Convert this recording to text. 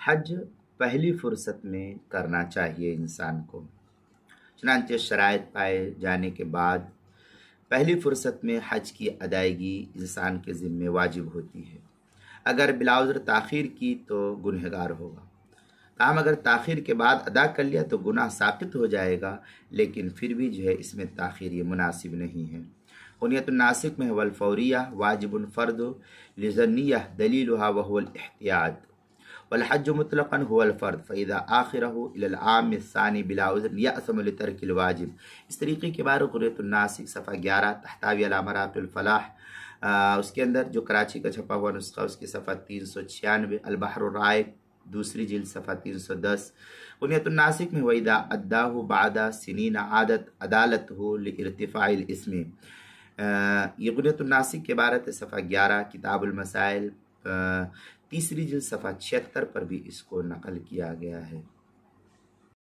حج پہلی فرصت میں کرنا چاہیے انسان کو، چنانچہ شرائط پائے جانے کے بعد پہلی فرصت میں حج کی ادائیگی انسان کے ذمہ واجب ہوتی ہے۔ اگر بلاعذر تاخیر کی تو گنہگار ہوگا، تاہم اگر تاخیر کے بعد ادا کر لیا تو گناہ ساقط ہو جائے گا، لیکن پھر بھی اس میں تاخیر یہ مناسب نہیں ہے۔ بنیۃ الناسک میں والفوریہ واجب فرد لظنیہ دلیلها وهو الاحتیاط، والحج مطلقا هو الفرد فاذا آخره الى العام الثانی بلا عذر یأثم لترک الواجب۔ اس طریقے کے بارے بنیۃ الناسک صفحہ 11 تحتوی علی مراقی الفلاح، اس کے اندر جو کراچی کا چھپا ہوا نسخہ اس کی صفحہ 396، البحر الرائق دوسری جلد صفحہ 310۔ بنیۃ الناسک میں وَإِذَا أَدَّاهُ بَعْدَ سِنِينَ عَادَتْ عَدَالَتُهُ لِارْتِفَاعِ الْإِثْمِ۔ یہ بنیۃ الناسک کے عبارت صفحہ 11 کتاب المسائل تیسری جلد صفحہ 76 پر بھی اس کو نقل کیا گیا ہے۔